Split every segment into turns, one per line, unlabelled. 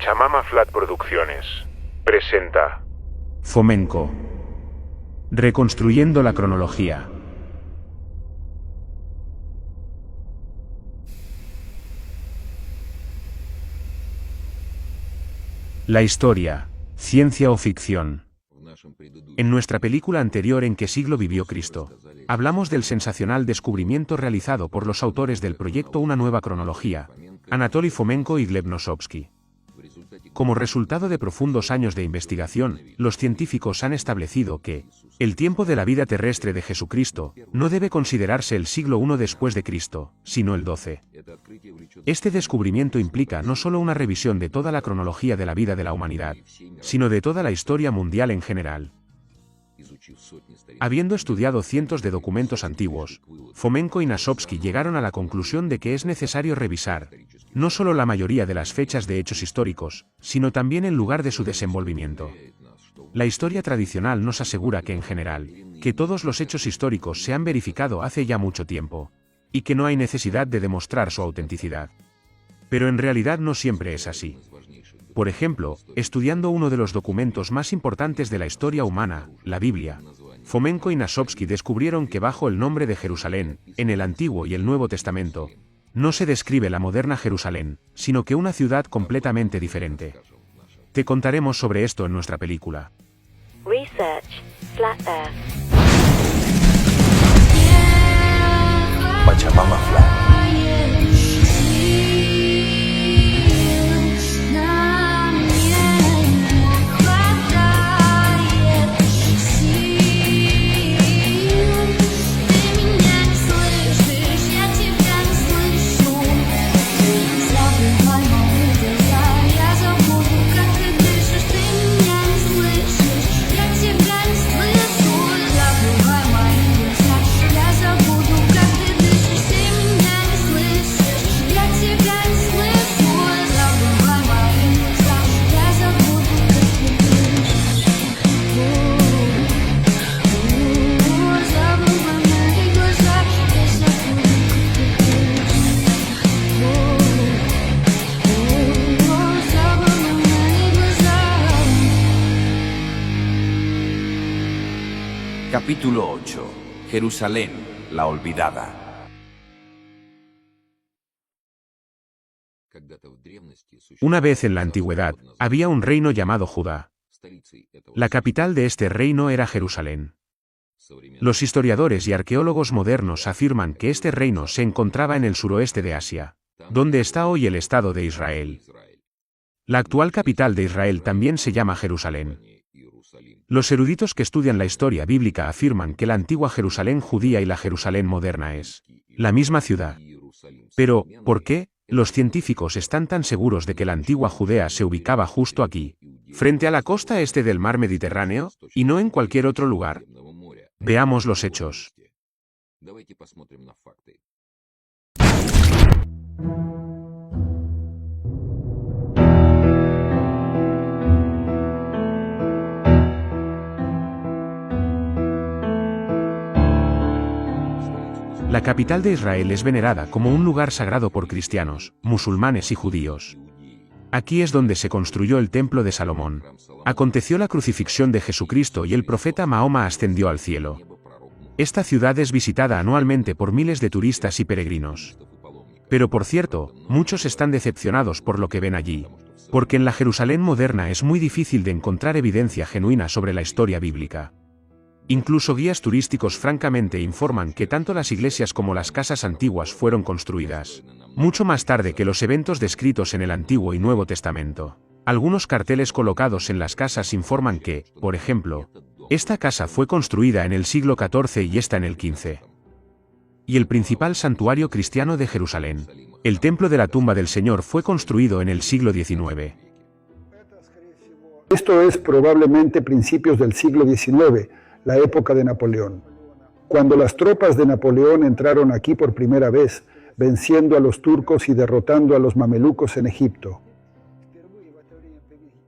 Pachamama Flat Producciones presenta
Fomenko. Reconstruyendo la cronología. La historia, ciencia o ficción. En nuestra película anterior ¿En qué siglo vivió Cristo?, hablamos del sensacional descubrimiento realizado por los autores del proyecto Una nueva cronología, Anatoly Fomenko y Gleb Nosovsky. Como resultado de profundos años de investigación, los científicos han establecido que el tiempo de la vida terrestre de Jesucristo no debe considerarse el siglo I después de Cristo, sino el XII. Este descubrimiento implica no solo una revisión de toda la cronología de la vida de la humanidad, sino de toda la historia mundial en general. Habiendo estudiado cientos de documentos antiguos, Fomenko y Nosovsky llegaron a la conclusión de que es necesario revisar no solo la mayoría de las fechas de hechos históricos, sino también el lugar de su desenvolvimiento. La historia tradicional nos asegura que en general, que todos los hechos históricos se han verificado hace ya mucho tiempo, y que no hay necesidad de demostrar su autenticidad. Pero en realidad no siempre es así. Por ejemplo, estudiando uno de los documentos más importantes de la historia humana, la Biblia, Fomenko y Nosovsky descubrieron que bajo el nombre de Jerusalén, en el Antiguo y el Nuevo Testamento, no se describe la moderna Jerusalén, sino que una ciudad completamente diferente. Te contaremos sobre esto en nuestra película.
Research, Flat Earth.
Pachamama Flat.
Capítulo 8. Jerusalén, la olvidada.
Una vez en la antigüedad, había un reino llamado Judá. La capital de este reino era Jerusalén. Los historiadores y arqueólogos modernos afirman que este reino se encontraba en el suroeste de Asia, donde está hoy el Estado de Israel. La actual capital de Israel también se llama Jerusalén. Los eruditos que estudian la historia bíblica afirman que la antigua Jerusalén judía y la Jerusalén moderna es la misma ciudad. Pero, ¿por qué los científicos están tan seguros de que la antigua Judea se ubicaba justo aquí, frente a la costa este del mar Mediterráneo, y no en cualquier otro lugar? Veamos los hechos. La capital de Israel es venerada como un lugar sagrado por cristianos, musulmanes y judíos. Aquí es donde se construyó el templo de Salomón. Aconteció la crucifixión de Jesucristo y el profeta Mahoma ascendió al cielo. Esta ciudad es visitada anualmente por miles de turistas y peregrinos. Pero por cierto, muchos están decepcionados por lo que ven allí, porque en la Jerusalén moderna es muy difícil de encontrar evidencia genuina sobre la historia bíblica. Incluso guías turísticos francamente informan que tanto las iglesias como las casas antiguas fueron construidas mucho más tarde que los eventos descritos en el Antiguo y Nuevo Testamento. Algunos carteles colocados en las casas informan que, por ejemplo, esta casa fue construida en el siglo XIV y esta en el XV. Y el principal santuario cristiano de Jerusalén, el templo de la tumba del Señor, fue construido en el siglo XIX.
Esto es probablemente principios del siglo XIX, la época de Napoleón. Cuando las tropas de Napoleón entraron aquí por primera vez, venciendo a los turcos y derrotando a los mamelucos en Egipto.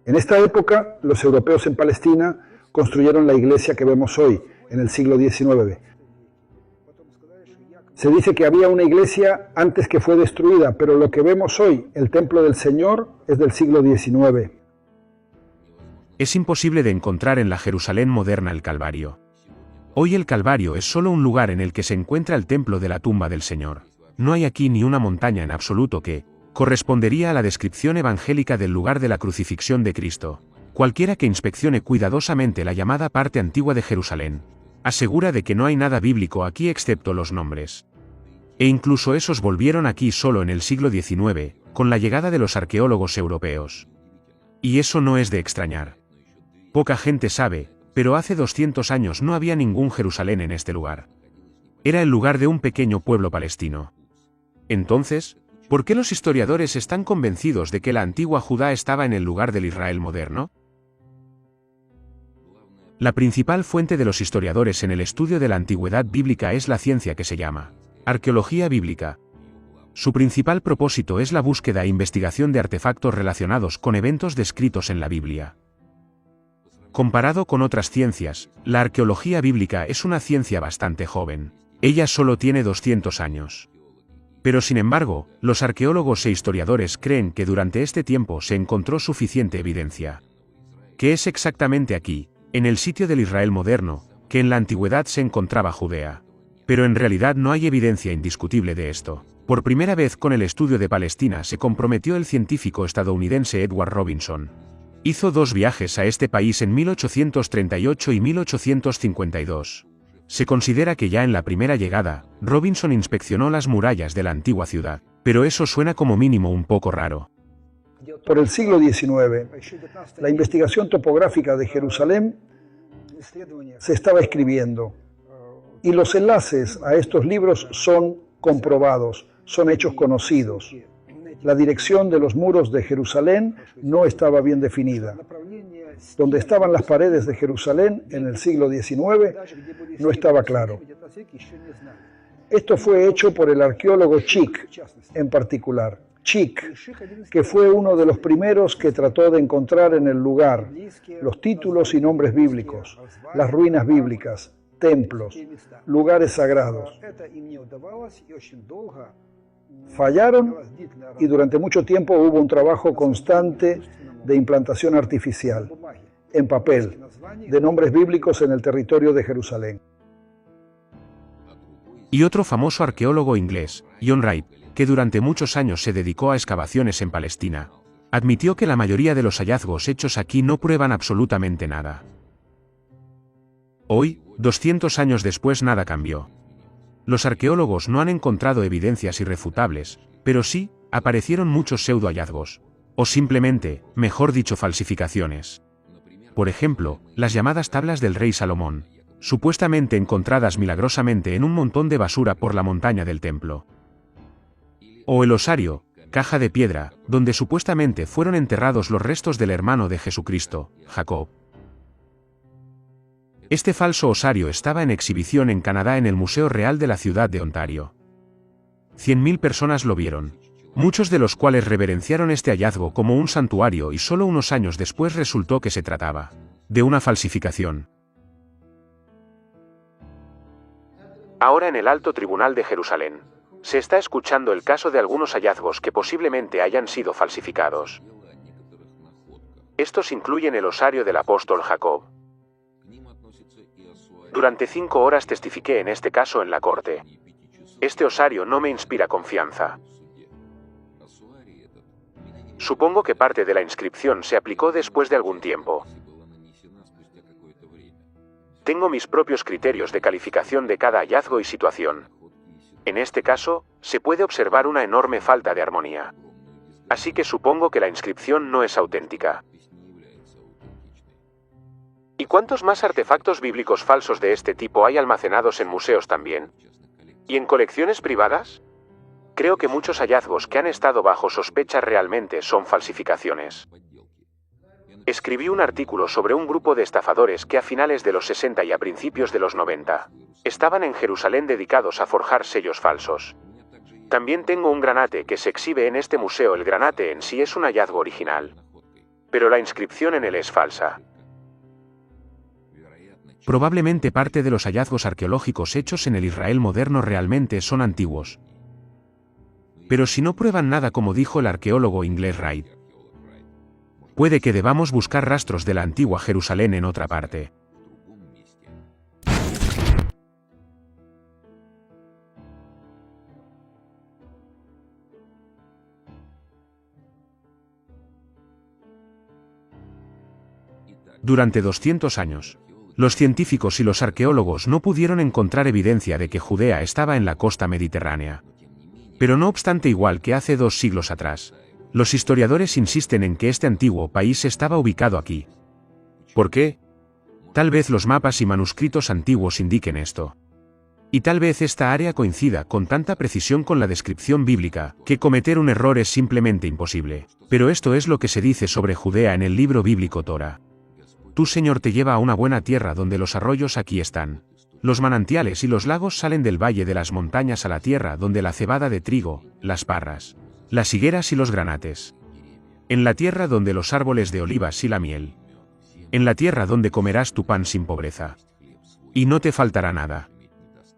En esta época, los europeos en Palestina construyeron la iglesia que vemos hoy, en el siglo XIX. Se dice que había una iglesia antes que fue destruida, pero lo que vemos hoy, el templo del Señor, es del siglo XIX.
Es imposible de encontrar en la Jerusalén moderna el Calvario. Hoy el Calvario es solo un lugar en el que se encuentra el templo de la tumba del Señor. No hay aquí ni una montaña en absoluto que correspondería a la descripción evangélica del lugar de la crucifixión de Cristo. Cualquiera que inspeccione cuidadosamente la llamada parte antigua de Jerusalén, asegura de que no hay nada bíblico aquí excepto los nombres. E incluso esos volvieron aquí solo en el siglo XIX, con la llegada de los arqueólogos europeos. Y eso no es de extrañar. Poca gente sabe, pero hace 200 años no había ningún Jerusalén en este lugar. Era el lugar de un pequeño pueblo palestino. Entonces, ¿por qué los historiadores están convencidos de que la antigua Judá estaba en el lugar del Israel moderno? La principal fuente de los historiadores en el estudio de la antigüedad bíblica es la ciencia que se llama arqueología bíblica. Su principal propósito es la búsqueda e investigación de artefactos relacionados con eventos descritos en la Biblia. Comparado con otras ciencias, la arqueología bíblica es una ciencia bastante joven. Ella solo tiene 200 años. Pero sin embargo, los arqueólogos e historiadores creen que durante este tiempo se encontró suficiente evidencia. Que es exactamente aquí, en el sitio del Israel moderno, que en la antigüedad se encontraba Judea. Pero en realidad no hay evidencia indiscutible de esto. Por primera vez con el estudio de Palestina se comprometió el científico estadounidense Edward Robinson. Hizo 2 viajes a este país en 1838 y 1852. Se considera que ya en la primera llegada, Robinson inspeccionó las murallas de la antigua ciudad, pero eso suena como mínimo un poco raro.
Por el siglo XIX, la investigación topográfica de Jerusalén se estaba escribiendo, y los enlaces a estos libros son comprobados, son hechos conocidos. La dirección de los muros de Jerusalén no estaba bien definida. Donde estaban las paredes de Jerusalén en el siglo XIX no estaba claro. Esto fue hecho por el arqueólogo Chick en particular. Chick, que fue uno de los primeros que trató de encontrar en el lugar los títulos y nombres bíblicos, las ruinas bíblicas, templos, lugares sagrados. Fallaron y durante mucho tiempo hubo un trabajo constante de implantación artificial, en papel, de nombres bíblicos en el territorio de Jerusalén.
Y otro famoso arqueólogo inglés, John Wright, que durante muchos años se dedicó a excavaciones en Palestina, admitió que la mayoría de los hallazgos hechos aquí no prueban absolutamente nada. Hoy, 200 años después, nada cambió. Los arqueólogos no han encontrado evidencias irrefutables, pero sí, aparecieron muchos pseudo-hallazgos. O simplemente, mejor dicho, falsificaciones. Por ejemplo, las llamadas tablas del rey Salomón, supuestamente encontradas milagrosamente en un montón de basura por la montaña del templo. O el osario, caja de piedra, donde supuestamente fueron enterrados los restos del hermano de Jesucristo, Jacob. Este falso osario estaba en exhibición en Canadá en el Museo Real de la ciudad de Ontario. 100.000 personas lo vieron, muchos de los cuales reverenciaron este hallazgo como un santuario, y solo unos años después resultó que se trataba de una falsificación. Ahora en el Alto Tribunal de Jerusalén, se está escuchando el caso de algunos hallazgos que posiblemente hayan sido falsificados. Estos incluyen el osario del apóstol Jacob. Durante 5 horas testifiqué en este caso en la corte. Este osario no me inspira confianza. Supongo que parte de la inscripción se aplicó después de algún tiempo. Tengo mis propios criterios de calificación de cada hallazgo y situación. En este caso, se puede observar una enorme falta de armonía. Así que supongo que la inscripción no es auténtica. ¿Y cuántos más artefactos bíblicos falsos de este tipo hay almacenados en museos también? ¿Y en colecciones privadas? Creo que muchos hallazgos que han estado bajo sospecha realmente son falsificaciones. Escribí un artículo sobre un grupo de estafadores que a finales de los 60 y a principios de los 90 estaban en Jerusalén dedicados a forjar sellos falsos. También tengo un granate que se exhibe en este museo. El granate en sí es un hallazgo original, pero la inscripción en él es falsa. Probablemente parte de los hallazgos arqueológicos hechos en el Israel moderno realmente son antiguos. Pero si no prueban nada, como dijo el arqueólogo inglés Wright, puede que debamos buscar rastros de la antigua Jerusalén en otra parte. Durante 200 años, los científicos y los arqueólogos no pudieron encontrar evidencia de que Judea estaba en la costa mediterránea. Pero no obstante, igual que hace 2 siglos atrás, los historiadores insisten en que este antiguo país estaba ubicado aquí. ¿Por qué? Tal vez los mapas y manuscritos antiguos indiquen esto. Y tal vez esta área coincida con tanta precisión con la descripción bíblica, que cometer un error es simplemente imposible. Pero esto es lo que se dice sobre Judea en el libro bíblico Torah. Tu Señor te lleva a una buena tierra donde los arroyos aquí están. Los manantiales y los lagos salen del valle de las montañas a la tierra donde la cebada de trigo, las parras, las higueras y los granates. En la tierra donde los árboles de olivas y la miel. En la tierra donde comerás tu pan sin pobreza. Y no te faltará nada.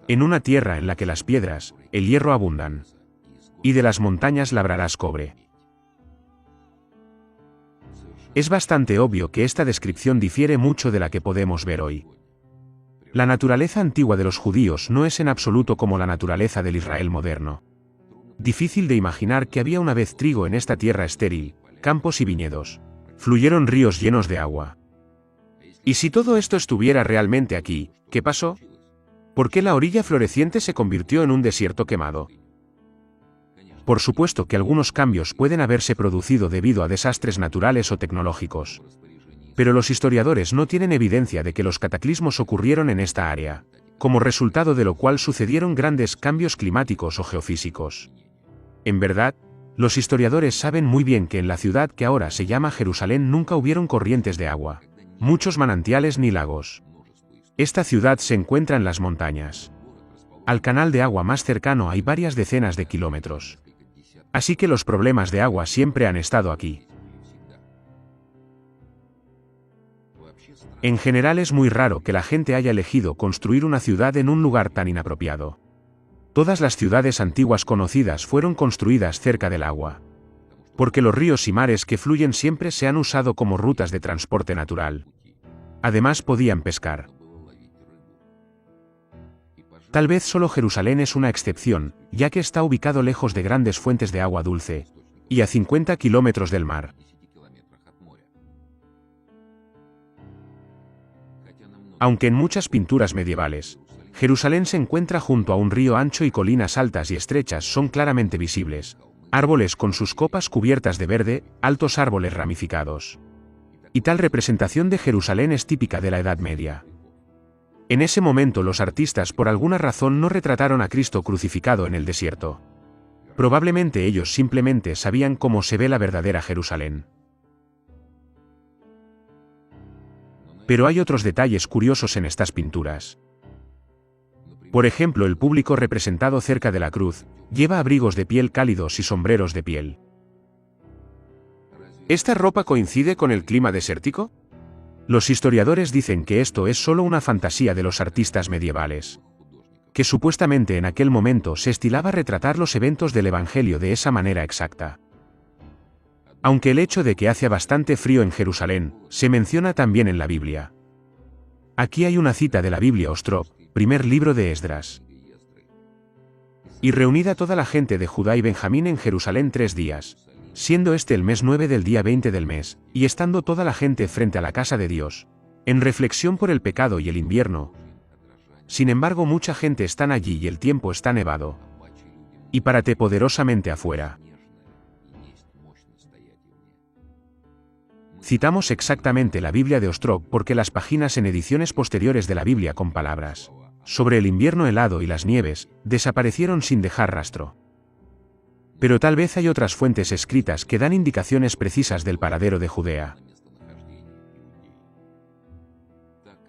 En una tierra en la que las piedras, el hierro abundan. Y de las montañas labrarás cobre. Es bastante obvio que esta descripción difiere mucho de la que podemos ver hoy. La naturaleza antigua de los judíos no es en absoluto como la naturaleza del Israel moderno. Difícil de imaginar que había una vez trigo en esta tierra estéril, campos y viñedos. Fluyeron ríos llenos de agua. ¿Y si todo esto estuviera realmente aquí, qué pasó? ¿Por qué la orilla floreciente se convirtió en un desierto quemado? Por supuesto que algunos cambios pueden haberse producido debido a desastres naturales o tecnológicos. Pero los historiadores no tienen evidencia de que los cataclismos ocurrieron en esta área, como resultado de lo cual sucedieron grandes cambios climáticos o geofísicos. En verdad, los historiadores saben muy bien que en la ciudad que ahora se llama Jerusalén nunca hubieron corrientes de agua, muchos manantiales ni lagos. Esta ciudad se encuentra en las montañas. Al canal de agua más cercano hay varias decenas de kilómetros. Así que los problemas de agua siempre han estado aquí. En general es muy raro que la gente haya elegido construir una ciudad en un lugar tan inapropiado. Todas las ciudades antiguas conocidas fueron construidas cerca del agua. Porque los ríos y mares que fluyen siempre se han usado como rutas de transporte natural. Además podían pescar. Tal vez solo Jerusalén es una excepción, ya que está ubicado lejos de grandes fuentes de agua dulce, y a 50 kilómetros del mar. Aunque en muchas pinturas medievales, Jerusalén se encuentra junto a un río ancho y colinas altas y estrechas son claramente visibles, árboles con sus copas cubiertas de verde, altos árboles ramificados. Y tal representación de Jerusalén es típica de la Edad Media. En ese momento los artistas por alguna razón no retrataron a Cristo crucificado en el desierto. Probablemente ellos simplemente sabían cómo se ve la verdadera Jerusalén. Pero hay otros detalles curiosos en estas pinturas. Por ejemplo, el público representado cerca de la cruz lleva abrigos de piel cálidos y sombreros de piel. ¿Esta ropa coincide con el clima desértico? Los historiadores dicen que esto es solo una fantasía de los artistas medievales. Que supuestamente en aquel momento se estilaba retratar los eventos del Evangelio de esa manera exacta. Aunque el hecho de que hace bastante frío en Jerusalén, se menciona también en la Biblia. Aquí hay una cita de la Biblia Ostrov, primer libro de Esdras. Y reunida toda la gente de Judá y Benjamín en Jerusalén 3 días. Siendo este el mes 9 del día 20 del mes, y estando toda la gente frente a la casa de Dios, en reflexión por el pecado y el invierno. Sin embargo, mucha gente está allí y el tiempo está nevado. Y párate poderosamente afuera. Citamos exactamente la Biblia de Ostrov porque las páginas en ediciones posteriores de la Biblia con palabras sobre el invierno helado y las nieves desaparecieron sin dejar rastro. Pero tal vez hay otras fuentes escritas que dan indicaciones precisas del paradero de Judea.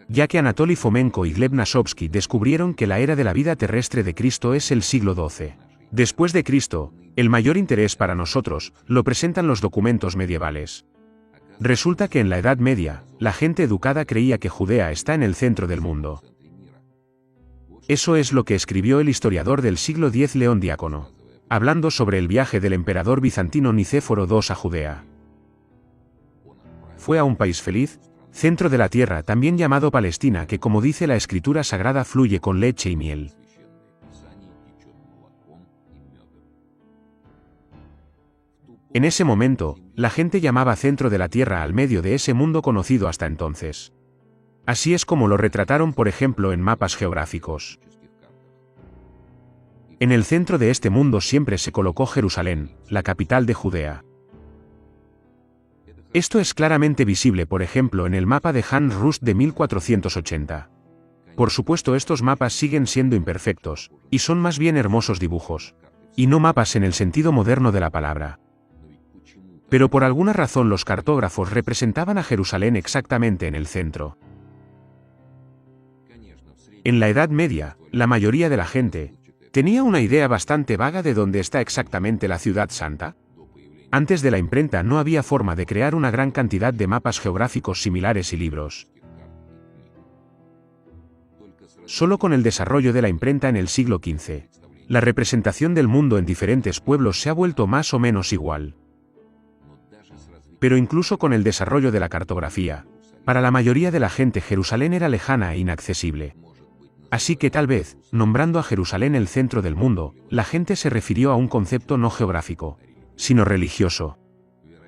Ya que Anatoly Fomenko y Gleb Nasovsky descubrieron que la era de la vida terrestre de Cristo es el siglo XII. Después de Cristo, el mayor interés para nosotros lo presentan los documentos medievales. Resulta que en la Edad Media, la gente educada creía que Judea está en el centro del mundo. Eso es lo que escribió el historiador del siglo X León Diácono, hablando sobre el viaje del emperador bizantino Nicéforo II a Judea. Fue a un país feliz, centro de la tierra también llamado Palestina, que como dice la escritura sagrada fluye con leche y miel. En ese momento, la gente llamaba centro de la tierra al medio de ese mundo conocido hasta entonces. Así es como lo retrataron, por ejemplo, en mapas geográficos. En el centro de este mundo siempre se colocó Jerusalén, la capital de Judea. Esto es claramente visible, por ejemplo, en el mapa de Hans Rust de 1480. Por supuesto, estos mapas siguen siendo imperfectos, y son más bien hermosos dibujos, y no mapas en el sentido moderno de la palabra. Pero por alguna razón los cartógrafos representaban a Jerusalén exactamente en el centro. En la Edad Media, la mayoría de la gente tenía una idea bastante vaga de dónde está exactamente la ciudad santa. Antes de la imprenta no había forma de crear una gran cantidad de mapas geográficos similares y libros. Solo con el desarrollo de la imprenta en el siglo XV, la representación del mundo en diferentes pueblos se ha vuelto más o menos igual. Pero incluso con el desarrollo de la cartografía, para la mayoría de la gente Jerusalén era lejana e inaccesible. Así que tal vez, nombrando a Jerusalén el centro del mundo, la gente se refirió a un concepto no geográfico, sino religioso.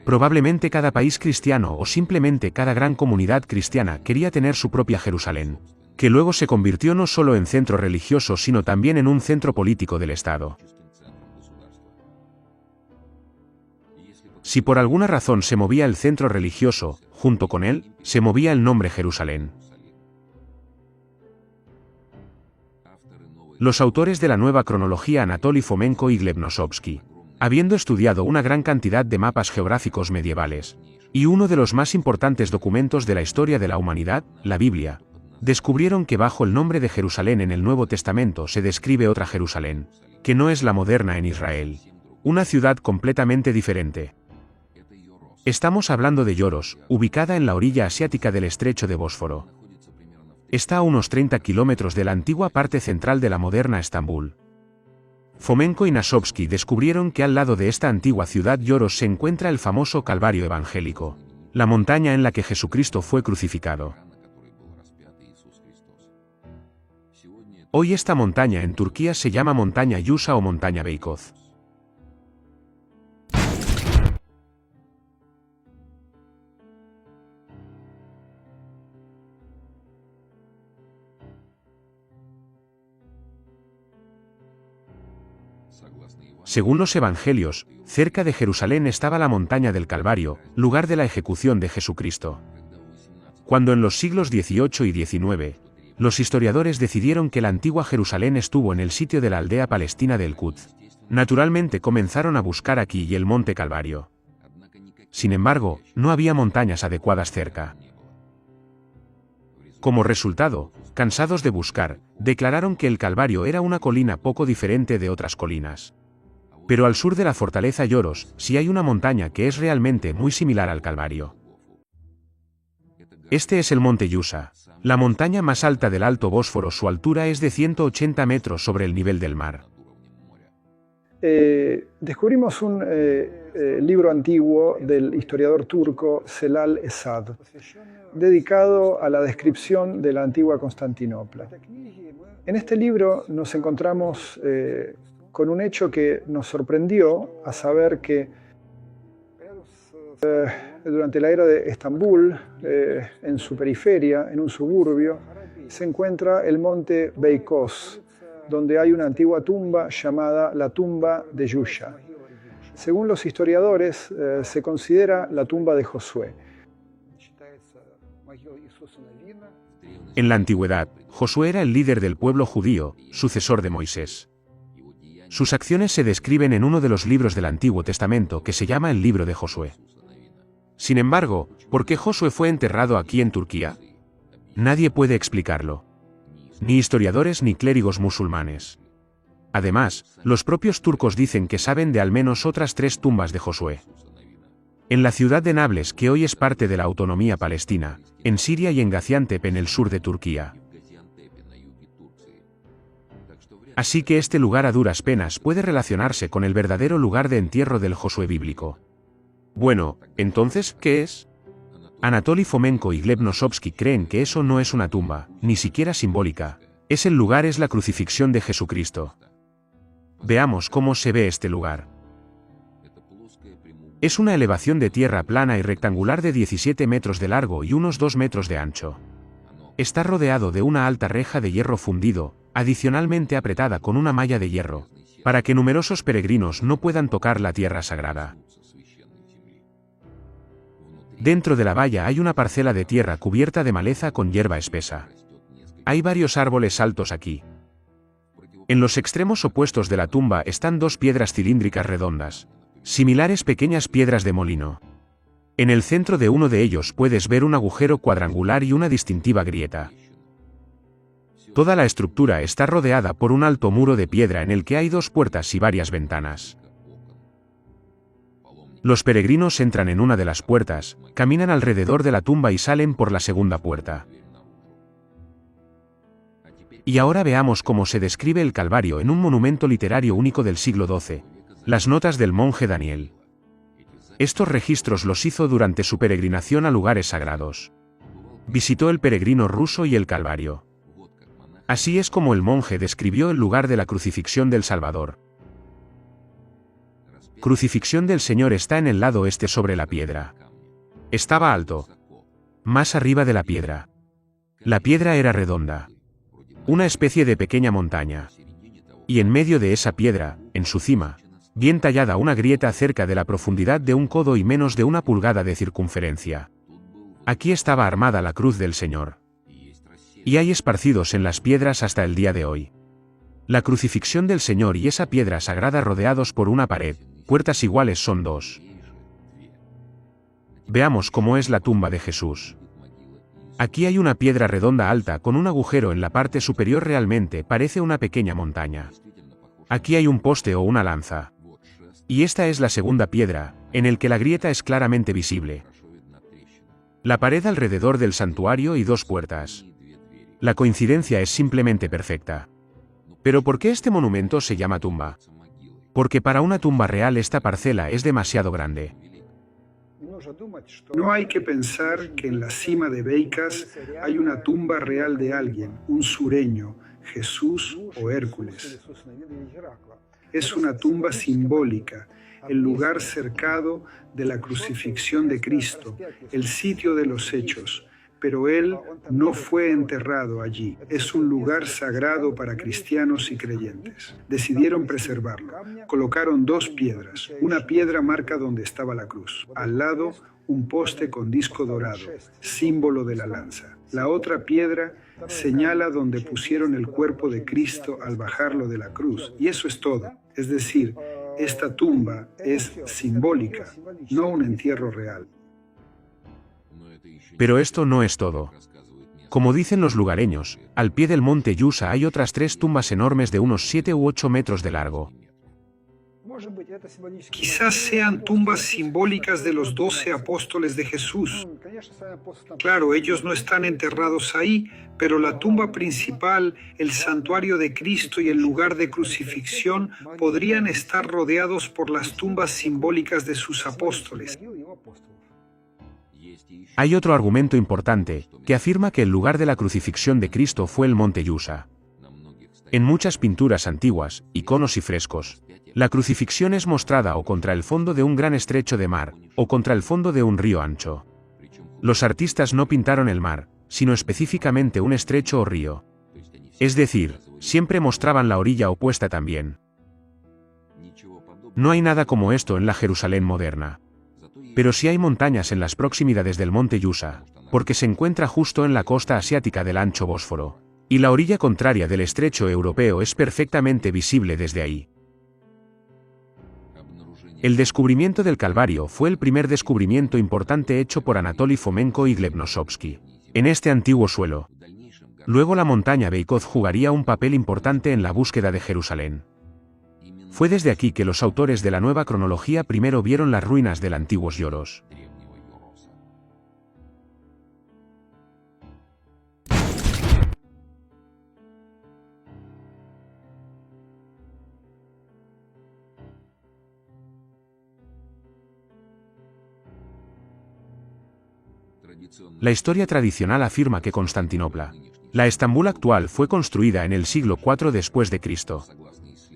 Probablemente cada país cristiano o simplemente cada gran comunidad cristiana quería tener su propia Jerusalén, que luego se convirtió no solo en centro religioso sino también en un centro político del Estado. Si por alguna razón se movía el centro religioso, junto con él, se movía el nombre Jerusalén. Los autores de la nueva cronología Anatoly Fomenko y Gleb Nosovsky, habiendo estudiado una gran cantidad de mapas geográficos medievales, y uno de los más importantes documentos de la historia de la humanidad, la Biblia, descubrieron que bajo el nombre de Jerusalén en el Nuevo Testamento se describe otra Jerusalén, que no es la moderna en Israel, una ciudad completamente diferente. Estamos hablando de Yoros, ubicada en la orilla asiática del estrecho de Bósforo. Está a unos 30 kilómetros de la antigua parte central de la moderna Estambul. Fomenko y Nosovsky descubrieron que al lado de esta antigua ciudad Yoros se encuentra el famoso Calvario evangélico, la montaña en la que Jesucristo fue crucificado. Hoy esta montaña en Turquía se llama montaña Yusa o montaña Beykoz. Según los evangelios, cerca de Jerusalén estaba la montaña del Calvario, lugar de la ejecución de Jesucristo. Cuando en los siglos XVIII y XIX, los historiadores decidieron que la antigua Jerusalén estuvo en el sitio de la aldea palestina de El-Quds, naturalmente comenzaron a buscar aquí y el monte Calvario. Sin embargo, no había montañas adecuadas cerca. Como resultado, cansados de buscar, declararon que el Calvario era una colina poco diferente de otras colinas. Pero al sur de la fortaleza Yoros, sí hay una montaña que es realmente muy similar al Calvario. Este es el monte Yusa, la montaña más alta del Alto Bósforo. Su altura es de 180 metros sobre el nivel del mar.
Descubrimos un libro antiguo del historiador turco Celal Esad, dedicado a la descripción de la antigua Constantinopla. En este libro nos encontramos con un hecho que nos sorprendió, a saber que durante la era de Estambul, en su periferia, en un suburbio, se encuentra el monte Beykoz, donde hay una antigua tumba llamada la tumba de Yusha. Según los historiadores, se considera la tumba de Josué.
En la antigüedad, Josué era el líder del pueblo judío, sucesor de Moisés. Sus acciones se describen en uno de los libros del Antiguo Testamento que se llama el Libro de Josué. Sin embargo, ¿por qué Josué fue enterrado aquí en Turquía? Nadie puede explicarlo. Ni historiadores ni clérigos musulmanes. Además, los propios turcos dicen que saben de al menos otras 3 tumbas de Josué. En la ciudad de Nablus, que hoy es parte de la autonomía palestina, en Siria y en Gaziantep en el sur de Turquía. Así que este lugar a duras penas puede relacionarse con el verdadero lugar de entierro del Josué bíblico. Bueno, entonces, ¿qué es? Anatoly Fomenko y Gleb Nosovsky creen que eso no es una tumba, ni siquiera simbólica. Es el lugar, es la crucifixión de Jesucristo. Veamos cómo se ve este lugar. Es una elevación de tierra plana y rectangular de 17 metros de largo y unos 2 metros de ancho. Está rodeado de una alta reja de hierro fundido, adicionalmente apretada con una malla de hierro, para que numerosos peregrinos no puedan tocar la tierra sagrada. Dentro de la valla hay una parcela de tierra cubierta de maleza con hierba espesa. Hay varios árboles altos aquí. En los extremos opuestos de la tumba están 2 piedras cilíndricas redondas, similares pequeñas piedras de molino. En el centro de uno de ellos puedes ver un agujero cuadrangular y una distintiva grieta. Toda la estructura está rodeada por un alto muro de piedra en el que hay 2 puertas y varias ventanas. Los peregrinos entran en una de las puertas, caminan alrededor de la tumba y salen por la segunda puerta. Y ahora veamos cómo se describe el Calvario en un monumento literario único del siglo XII, las notas del monje Daniel. Estos registros los hizo durante su peregrinación a lugares sagrados. Visitó el peregrino ruso y el Calvario. Así es como el monje describió el lugar de la crucifixión del Salvador. Crucifixión del Señor está en el lado este sobre la piedra. Estaba alto. Más arriba de la piedra. La piedra era redonda. Una especie de pequeña montaña. Y en medio de esa piedra, en su cima, bien tallada una grieta cerca de la profundidad de 1 codo y menos de 1 pulgada de circunferencia. Aquí estaba armada la cruz del Señor. Y hay esparcidos en las piedras hasta el día de hoy. La crucifixión del Señor y esa piedra sagrada rodeados por una pared, puertas iguales son 2. Veamos cómo es la tumba de Jesús. Aquí hay una piedra redonda alta con un agujero en la parte superior, realmente parece una pequeña montaña. Aquí hay un poste o una lanza. Y esta es la segunda piedra, en el que la grieta es claramente visible. La pared alrededor del santuario y 2 puertas. La coincidencia es simplemente perfecta. ¿Pero por qué este monumento se llama tumba? Porque para una tumba real esta parcela es demasiado grande.
No hay que pensar que en la cima de Beicas hay una tumba real de alguien, un sureño, Jesús o Hércules. Es una tumba simbólica, el lugar cercado de la crucifixión de Cristo, el sitio de los hechos. Pero él no fue enterrado allí. Es un lugar sagrado para cristianos y creyentes. Decidieron preservarlo. Colocaron 2 piedras. Una piedra marca donde estaba la cruz. Al lado, un poste con disco dorado, símbolo de la lanza. La otra piedra señala donde pusieron el cuerpo de Cristo al bajarlo de la cruz. Y eso es todo. Es decir, esta tumba es simbólica, no un entierro real.
Pero esto no es todo. Como dicen los lugareños, al pie del monte Yusa hay otras 3 tumbas enormes de unos 7 u 8 metros de largo.
Quizás sean tumbas simbólicas de los 12 apóstoles de Jesús. Claro, ellos no están enterrados ahí, pero la tumba principal, el santuario de Cristo y el lugar de crucifixión podrían estar rodeados por las tumbas simbólicas de sus apóstoles.
Hay otro argumento importante, que afirma que el lugar de la crucifixión de Cristo fue el monte Yusa. En muchas pinturas antiguas, iconos y frescos, la crucifixión es mostrada o contra el fondo de un gran estrecho de mar, o contra el fondo de un río ancho. Los artistas no pintaron el mar, sino específicamente un estrecho o río. Es decir, siempre mostraban la orilla opuesta también. No hay nada como esto en la Jerusalén moderna. Pero sí hay montañas en las proximidades del monte Yusa, porque se encuentra justo en la costa asiática del ancho Bósforo, y la orilla contraria del estrecho europeo es perfectamente visible desde ahí. El descubrimiento del Calvario fue el primer descubrimiento importante hecho por Anatoly Fomenko y Gleb Nosovsky en este antiguo suelo. Luego la montaña Beikot jugaría un papel importante en la búsqueda de Jerusalén. Fue desde aquí que los autores de la nueva cronología primero vieron las ruinas del antiguo Yoros. La historia tradicional afirma que Constantinopla, la Estambul actual, fue construida en el siglo IV después de Cristo.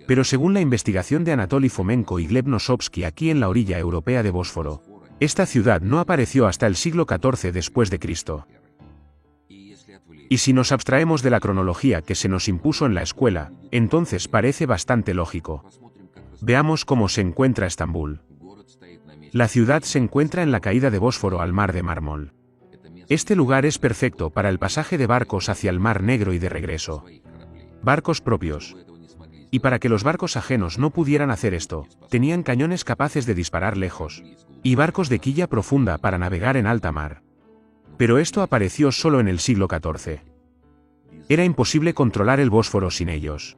Pero según la investigación de Anatoly Fomenko y Gleb Nosovsky aquí en la orilla europea de Bósforo, esta ciudad no apareció hasta el siglo XIV después de Cristo. Y si nos abstraemos de la cronología que se nos impuso en la escuela, entonces parece bastante lógico. Veamos cómo se encuentra Estambul. La ciudad se encuentra en la caída de Bósforo al mar de Mármol. Este lugar es perfecto para el pasaje de barcos hacia el Mar Negro y de regreso. Barcos propios. Y para que los barcos ajenos no pudieran hacer esto, tenían cañones capaces de disparar lejos, y barcos de quilla profunda para navegar en alta mar. Pero esto apareció solo en el siglo XIV. Era imposible controlar el Bósforo sin ellos.